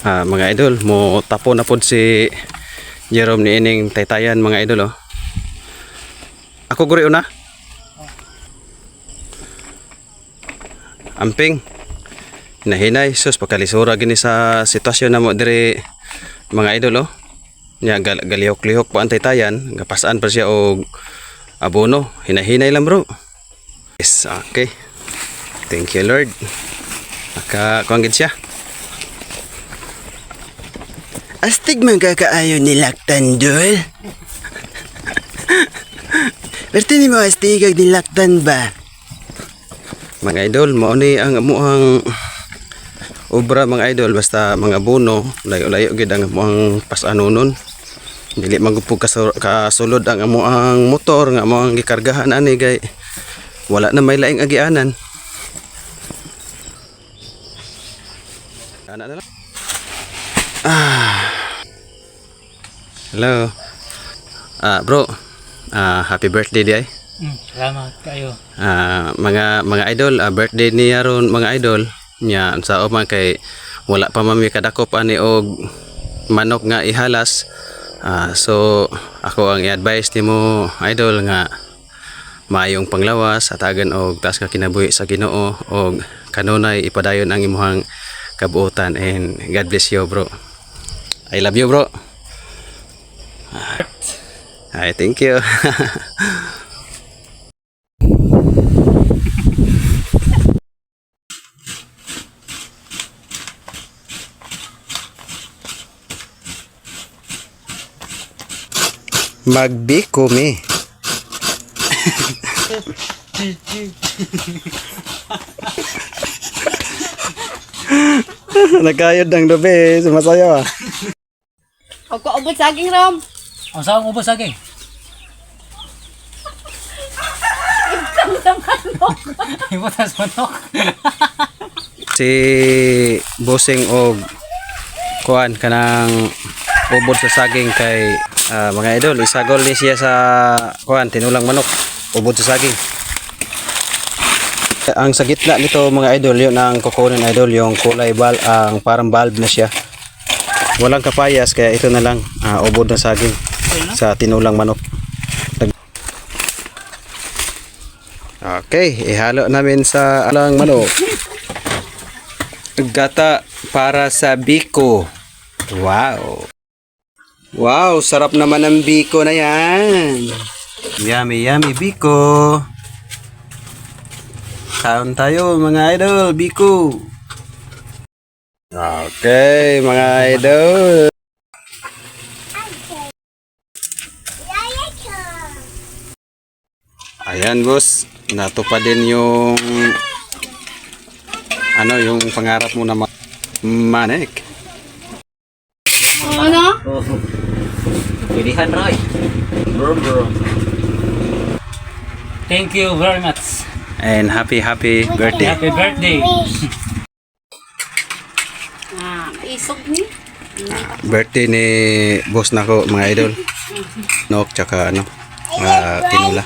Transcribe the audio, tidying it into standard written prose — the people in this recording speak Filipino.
Mga idol, mo tapo na pod si Jerome ni ining taytayan mga idol oh. Ako guri una. Amping. Hinahinay sus pagkalisura gini sa sitwasyon namo diri mga idol oh. Nya galihok-lihok po ang taytayan, gapasaan pa siya og abono. Hinahinay lang bro. Yes, okay. Thank you Lord. Kuanggid siya. Astig man kakaayo ni Laktan dol. Berti ni mo astig ag nilaktan ba? Mga idol, mao ni ang amuang obra mga idol, basta mga abono, layo-layo gid ang amuang pasanonon. Dili magupog kasulod ang amuang motor nga amuang gikargahan ani kay wala na may laing agianan. Ana na lang. Hello. Bro. Happy birthday di ay. Salamat kayo. Mga idol, birthday niya ron mga idol. Nya sa man kay wala pa mami kadakop ani og manok nga ihalas. So ako ang i-advise nimo idol nga maayong panglawas atagan og taas ka kinabuhi sa Ginoo og kanunay ipadayon ang imong kabuotan, and God bless you bro. I love you bro. Ay, thank you. Magbiko me. Nagkayod ng dobe, sumasayaw ah. Ako ubod saging rom. Ang saan ubos saging? Ibutas manok. Si Bossing og kuan kanang ubod sa saging kay mga idol, isagol ni siya sa kuan tinulang manok, ubod sa saging. Ang sa gitna nito mga idol, yun ang kukunin idol, yung kulay ang parang bulb na siya. Walang kapayas kaya ito na lang, ubod na saging sa tinulang manok. Okay, ihalo namin sa alang manok. Gata para sa biko. Wow. Wow, sarap naman ng biko na yan. Yummy, yummy biko. Kaon tayo mga idol, biko. Okay, mga idol. Ayan boss, natupad din yung yung pangarap mo na manik. Ano? Pilihan Roy. Bro. Thank you very much. And happy birthday. Happy birthday. Isog ni. Birthday ni boss nako mga idol. Nok tsaka tinula.